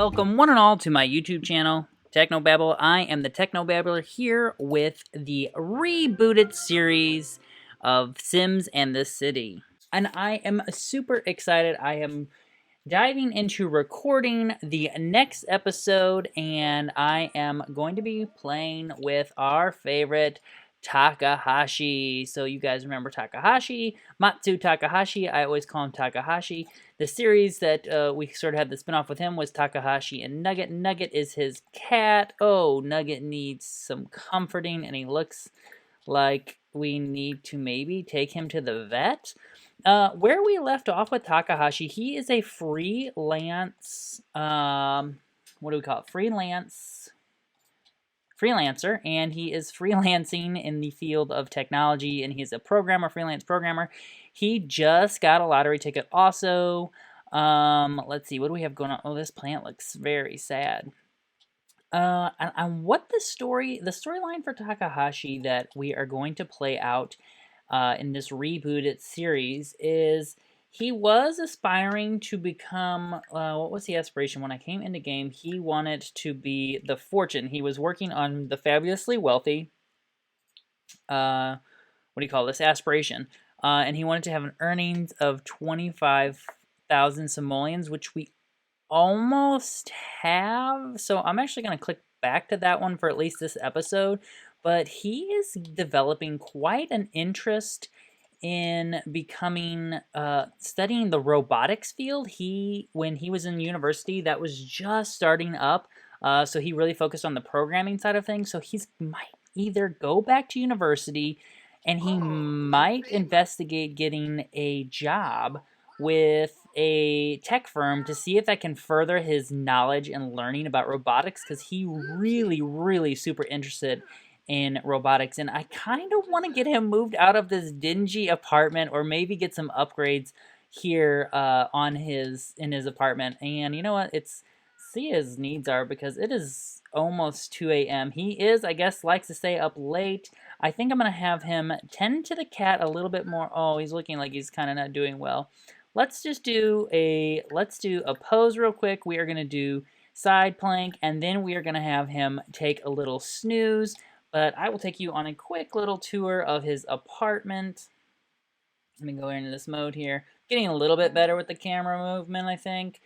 Welcome one and all to my YouTube channel, Technobabble. I am the Technobabbler here with the rebooted series of Sims and the City. And I am super excited. I am diving into recording the next episode, and I am going to be playing with our favorite Takahashi. So you guys remember Takahashi, Matsu Takahashi. I always call him Takahashi. The series that we sort of had the spinoff with him was Takahashi and Nugget. Nugget is his cat. Oh, Nugget needs some comforting, and he looks like we need to maybe take him to the vet. Where we left off with Takahashi, he is a freelance, what do we call it? Freelancer, and he is freelancing in the field of technology, and he's a freelance programmer. He just got a lottery ticket also. Let's see, what do we have going on? Oh, this plant looks very sad. And what the storyline for Takahashi that we are going to play out in this rebooted series is he was aspiring to become, what was the aspiration? When I came into game, he wanted to be the Fortune. He was working on the Fabulously Wealthy, what do you call this, aspiration. And he wanted to have an earnings of 25,000 simoleons, which we almost have. So I'm actually going to click back to that one for at least this episode. But he is developing quite an interest in becoming, studying the robotics field. When he was in university, that was just starting up. So he really focused on the programming side of things. So he might either go back to university and he might investigate getting a job with a tech firm to see if that can further his knowledge and learning about robotics, because he really super interested in robotics, and I kind of want to get him moved out of this dingy apartment, or maybe get some upgrades here in his apartment. And you know what? See his needs are, because it is almost 2 a.m. He is, I guess, likes to stay up late. I think I'm gonna have him tend to the cat a little bit more. Oh, he's looking like he's kind of not doing well. Let's do a pose real quick. We are gonna do side plank, and then we are gonna have him take a little snooze. But I will take you on a quick little tour of his apartment. Let me go into this mode here. Getting a little bit better with the camera movement, I think.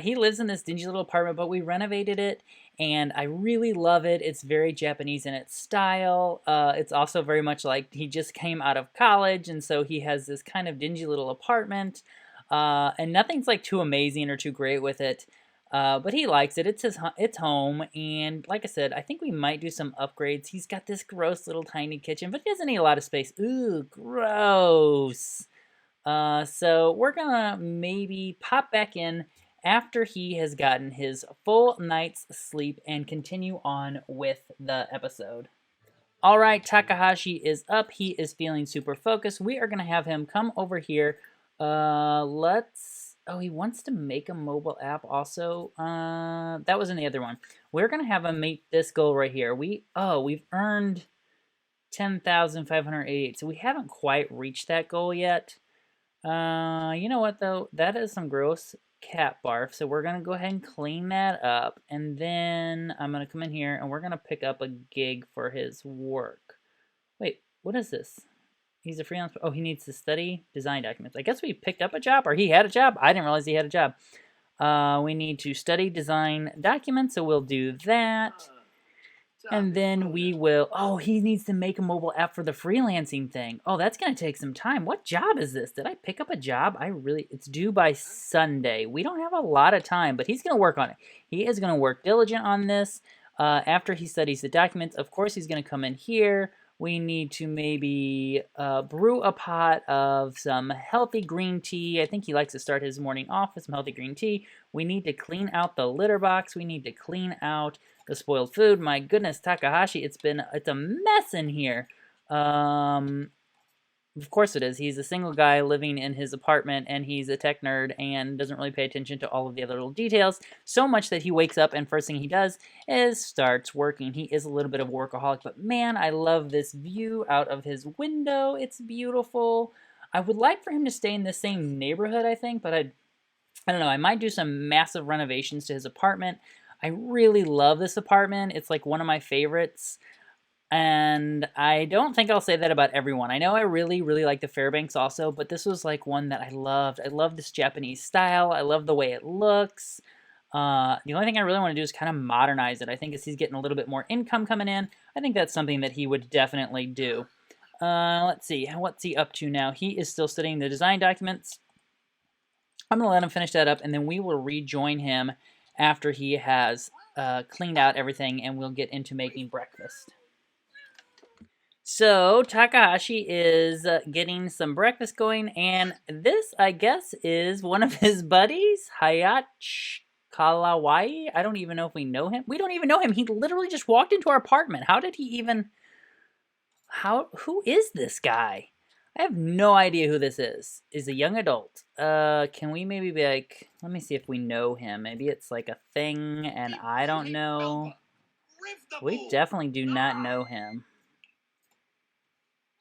He lives in this dingy little apartment, but we renovated it, and I really love it. It's very Japanese in its style. It's also very much like he just came out of college, and so he has this kind of dingy little apartment. And nothing's like too amazing or too great with it. But he likes it. It's home, and like I said, I think we might do some upgrades. He's got this gross little tiny kitchen, but he doesn't need a lot of space. Ooh, gross. So we're gonna maybe pop back in after he has gotten his full night's sleep and continue on with the episode. All right, Takahashi is up. He is feeling super focused. We are gonna have him come over here. Oh, he wants to make a mobile app also. That was in the other one. We're gonna have him meet this goal right here. We've earned 10,588, so we haven't quite reached that goal yet. You know what though? That is some gross cat barf, so we're gonna go ahead and clean that up, and then I'm gonna come in here and we're gonna pick up a gig for his work. Wait, what is this? He's a freelance. Oh, he needs to study design documents. I guess we picked up a job, or he had a job. I didn't realize he had a job. We need to study design documents, so we'll do that. And then we will... Oh, he needs to make a mobile app for the freelancing thing. Oh, that's going to take some time. What job is this? Did I pick up a job? It's due by Sunday. We don't have a lot of time, but he's going to work on it. He is going to work diligent on this. After he studies the documents, of course, he's going to come in here. We need to maybe brew a pot of some healthy green tea. I think he likes to start his morning off with some healthy green tea. We need to clean out the litter box. We need to clean out the spoiled food. My goodness, Takahashi, it's a mess in here. Of course it is. He's a single guy living in his apartment, and he's a tech nerd and doesn't really pay attention to all of the other little details, so much that he wakes up and first thing he does is starts working. He is a little bit of a workaholic, but man, I love this view out of his window. It's beautiful. I would like for him to stay in the same neighborhood, I think, but I don't know, I might do some massive renovations to his apartment. I really love this apartment. It's like one of my favorites. And I don't think I'll say that about everyone. I know I really, really like the Fairbanks also, but this was like one that I loved. I love this Japanese style. I love the way it looks. The only thing I really want to do is kind of modernize it. I think as he's getting a little bit more income coming in, I think that's something that he would definitely do. Let's see, what's he up to now? He is still studying the design documents. I'm going to let him finish that up, and then we will rejoin him after he has cleaned out everything, and we'll get into making breakfast. So, Takahashi is getting some breakfast going, and this, I guess, is one of his buddies, Hayach Kalawai. I don't even know if we know him. We don't even know him. He literally just walked into our apartment. How did he even... Who is this guy? I have no idea who this is. Is a young adult. Can we maybe be like... Let me see if we know him. Maybe it's like a thing, and I don't know. We definitely do not know him.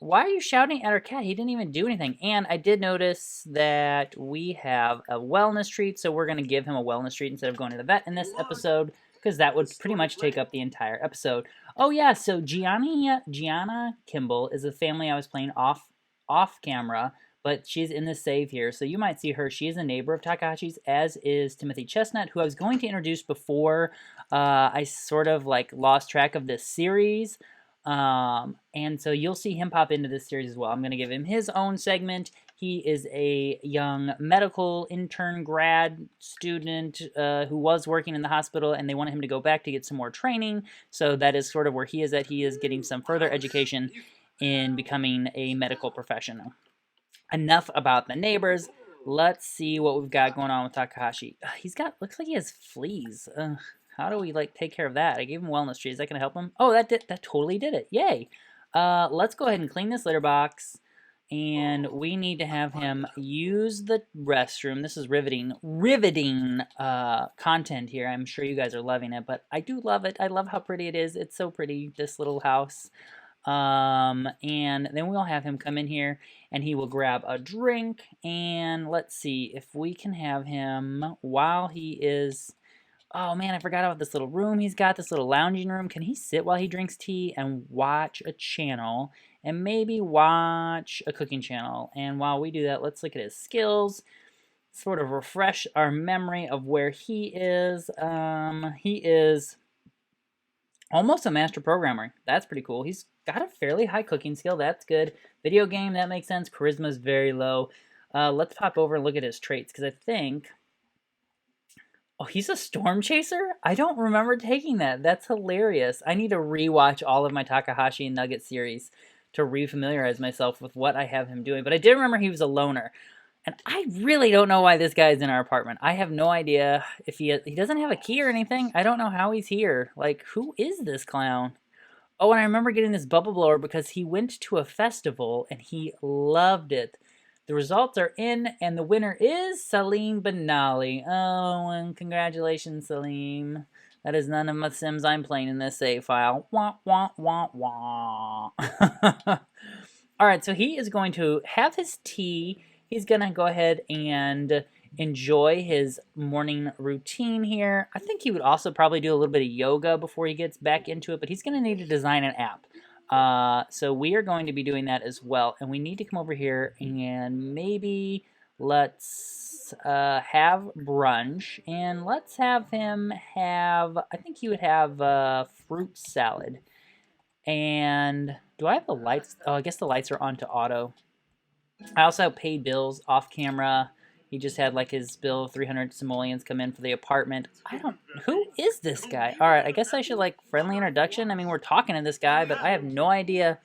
Why are you shouting at our cat? He didn't even do anything. And I did notice that we have a wellness treat, so we're going to give him a wellness treat instead of going to the vet in this episode, because that would pretty much take up the entire episode. Oh yeah, so Gianna Kimball is a family I was playing off camera, but she's in the save here, so you might see her. She is a neighbor of Takahashi's, as is Timothy Chestnut, who I was going to introduce before I sort of like lost track of this series. And so you'll see him pop into this series as well. I'm going to give him his own segment. He is a young medical intern grad student who was working in the hospital, and they wanted him to go back to get some more training. So that is sort of where he is at. He is getting some further education in becoming a medical professional. Enough about the neighbors. Let's see what we've got going on with Takahashi. Looks like he has fleas. How do we, like, take care of that? I gave him wellness treat. Is that going to help him? Oh, that totally did it. Yay. Let's go ahead and clean this litter box. And we need to have him use the restroom. This is riveting content here. I'm sure you guys are loving it, but I do love it. I love how pretty it is. It's so pretty, this little house. And then we'll have him come in here, and he will grab a drink. And let's see if we can have him while he is... Oh man, I forgot about this little room he's got, this little lounging room. Can he sit while he drinks tea and watch a channel and maybe watch a cooking channel? And while we do that, let's look at his skills, sort of refresh our memory of where he is. He is almost a master programmer. That's pretty cool. He's got a fairly high cooking skill. That's good. Video game, that makes sense. Charisma is very low. Let's pop over and look at his traits, because I think... Oh, he's a storm chaser? I don't remember taking that. That's hilarious. I need to rewatch all of my Takahashi and Nugget series to refamiliarize myself with what I have him doing. But I did remember he was a loner. And I really don't know why this guy is in our apartment. I have no idea if he doesn't have a key or anything. I don't know how he's here. Like, who is this clown? Oh, and I remember getting this bubble blower because he went to a festival and he loved it. The results are in, and the winner is Salim Benali. Oh, and congratulations, Salim. That is none of my Sims I'm playing in this save file. Wah, wah, wah, wah. Alright, so he is going to have his tea. He's going to go ahead and enjoy his morning routine here. I think he would also probably do a little bit of yoga before he gets back into it, but he's going to need to design an app. So we are going to be doing that as well, and we need to come over here and maybe let's have brunch, and let's have him have, I think he would have fruit salad. And do I have the lights? Oh, I guess the lights are on to auto. I also have paid bills off camera. He just had like his bill of 300 simoleons come in for the apartment. Who is this guy? All right, I guess I should like friendly introduction. I mean, we're talking to this guy, but I have no idea.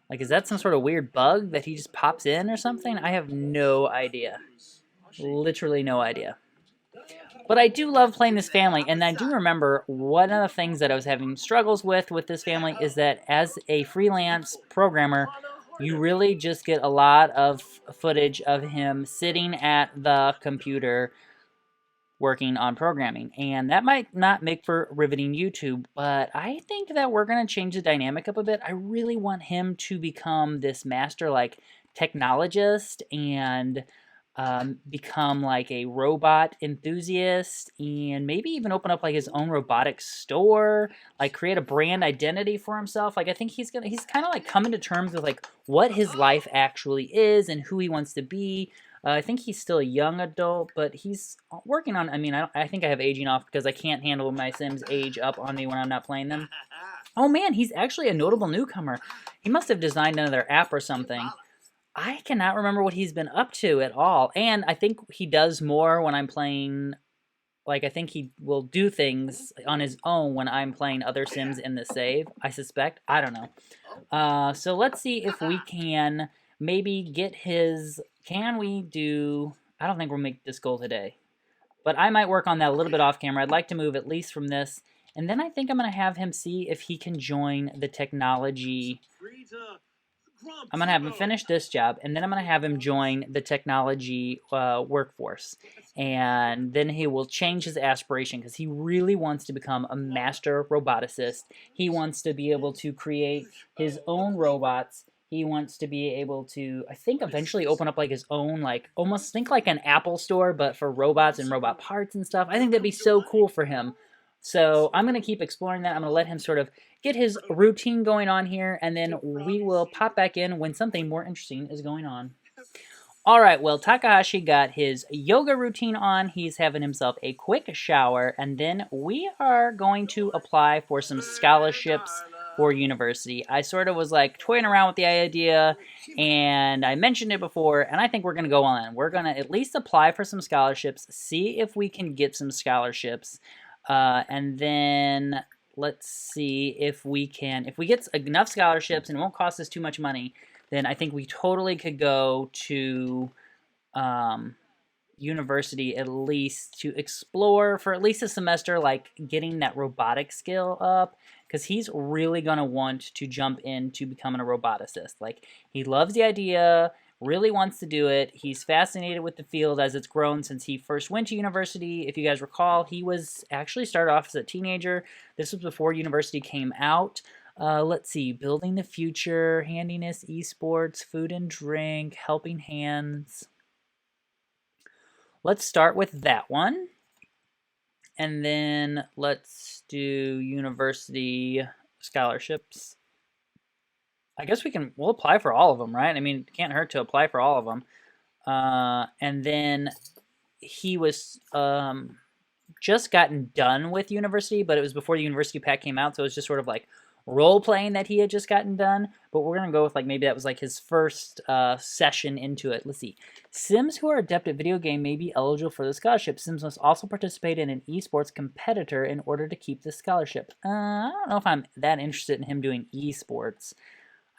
Like, is that some sort of weird bug that he just pops in or something? I have no idea. Literally no idea. But I do love playing this family, and I do remember one of the things that I was having struggles with this family is that as a freelance programmer, you really just get a lot of footage of him sitting at the computer working on programming. And that might not make for riveting YouTube, but I think that we're going to change the dynamic up a bit. I really want him to become this master, like, technologist and become like a robot enthusiast and maybe even open up like his own robotics store, like create a brand identity for himself. Like I think he's kind of like coming to terms with like what his life actually is and who he wants to be. I think he's still a young adult, but he's working on. I mean, I think I have aging off because I can't handle my Sims age up on me when I'm not playing them. Oh man, he's actually a notable newcomer. He must have designed another app or something. I cannot remember what he's been up to at all. And I think he does more when I'm playing. Like, I think he will do things on his own when I'm playing other Sims in the save, I suspect. I don't know. So let's see if we can maybe get his... Can we do... I don't think we'll make this goal today. But I might work on that a little bit off camera. I'd like to move at least from this. And then I think I'm going to have him see if he can join the technology... I'm going to have him finish this job, and then I'm going to have him join the technology workforce. And then he will change his aspiration because he really wants to become a master roboticist. He wants to be able to create his own robots. He wants to be able to, I think, eventually open up like his own, like almost think like an Apple store, but for robots and robot parts and stuff. I think that'd be so cool for him. So I'm going to keep exploring that. I'm going to let him sort of get his routine going on here, and then we will pop back in when something more interesting is going on. All right, well, Takahashi got his yoga routine on. He's having himself a quick shower, and then we are going to apply for some scholarships for university. I sort of was like toying around with the idea, and I mentioned it before, and I think we're going to go on. We're going to at least apply for some scholarships, see if we can get some scholarships. And then let's see if we get enough scholarships and it won't cost us too much money, then I think we totally could go to university at least to explore for at least a semester, like getting that robotic skill up, because he's really going to want to jump into becoming a roboticist. Like, he loves the idea, really wants to do it. He's fascinated with the field as it's grown since he first went to university. If you guys recall, he was actually started off as a teenager. This was before university came out. Let's see, building the future, handiness, esports, food and drink, helping hands. Let's start with that one. And then let's do university scholarships. I guess we'll apply for all of them, right? I mean, it can't hurt to apply for all of them. And then he was just gotten done with university, but it was before the university pack came out, so it was just sort of like role-playing that he had just gotten done. But we're going to go with like maybe that was like his first session into it. Let's see. Sims who are adept at video game may be eligible for the scholarship. Sims must also participate in an esports competitor in order to keep the scholarship. I don't know if I'm that interested in him doing esports.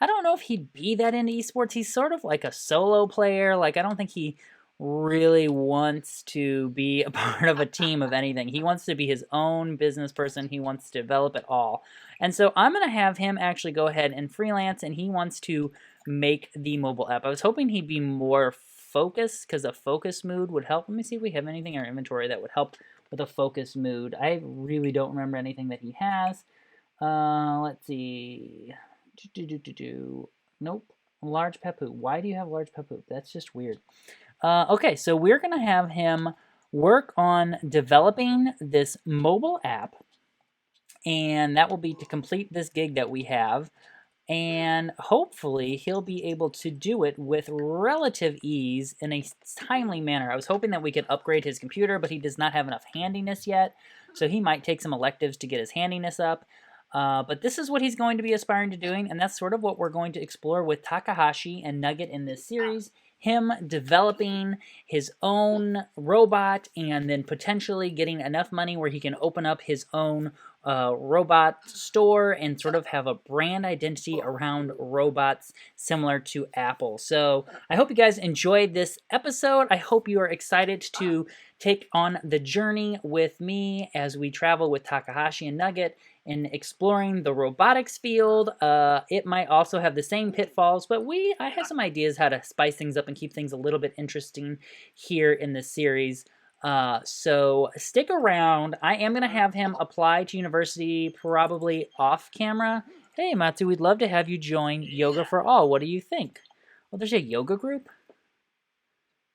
I don't know if he'd be that into esports. He's sort of like a solo player. Like, I don't think he really wants to be a part of a team of anything. He wants to be his own business person. He wants to develop it all. And so I'm going to have him actually go ahead and freelance, and he wants to make the mobile app. I was hoping he'd be more focused, because a focus mood would help. Let me see if we have anything in our inventory that would help with a focus mood. I really don't remember anything that he has. Let's see... Nope. Large Pepu. Why do you have large Pepu? That's just weird. Okay, so we're going to have him work on developing this mobile app, and that will be to complete this gig that we have, and hopefully he'll be able to do it with relative ease in a timely manner. I was hoping that we could upgrade his computer, but he does not have enough handiness yet, so he might take some electives to get his handiness up. But this is what he's going to be aspiring to doing, and that's sort of what we're going to explore with Takahashi and Nugget in this series. Him developing his own robot and then potentially getting enough money where he can open up his own robot store and sort of have a brand identity around robots similar to Apple. So I hope you guys enjoyed this episode. I hope you are excited to take on the journey with me as we travel with Takahashi and Nugget in exploring the robotics field. It might also have the same pitfalls, but I have some ideas how to spice things up and keep things a little bit interesting here in this series. So stick around. I am going to have him apply to university probably off camera. Hey, Matsu, we'd love to have you join Yoga for All. What do you think? Well, there's a yoga group?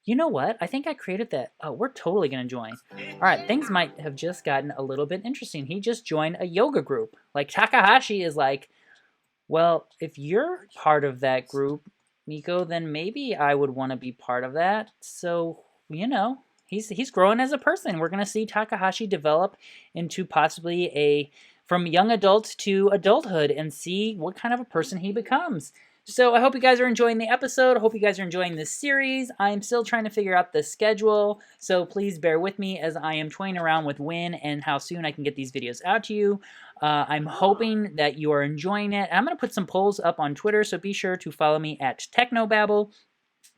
You know what? I think I created that. Oh, we're totally going to join. All right, things might have just gotten a little bit interesting. He just joined a yoga group. Like, Takahashi is like, well, if you're part of that group, Miko, then maybe I would want to be part of that. So, he's growing as a person. We're going to see Takahashi develop into possibly from young adult to adulthood and see what kind of a person he becomes. So I hope you guys are enjoying the episode. I hope you guys are enjoying this series. I'm still trying to figure out the schedule, so please bear with me as I am toying around with when and how soon I can get these videos out to you. I'm hoping that you are enjoying it. I'm going to put some polls up on Twitter, so be sure to follow me at Technobabble.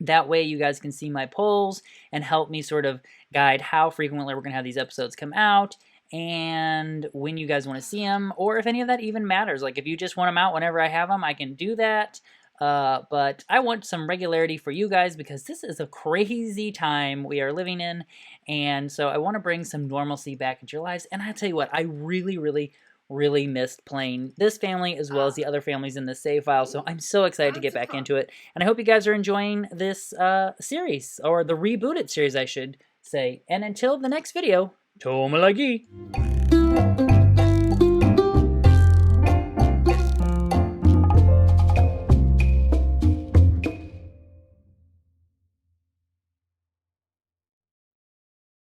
That way you guys can see my polls and help me sort of guide how frequently we're going to have these episodes come out and when you guys want to see them, or if any of that even matters. Like, if you just want them out whenever I have them, I can do that. But I want some regularity for you guys because this is a crazy time we are living in, and so I want to bring some normalcy back into your lives. And I tell you what, I really, really, really missed playing this family as well as the other families in the save file, so I'm so excited to get back into it. And I hope you guys are enjoying this series, or the Rebooted series, I should say. And until the next video, Tomalagi!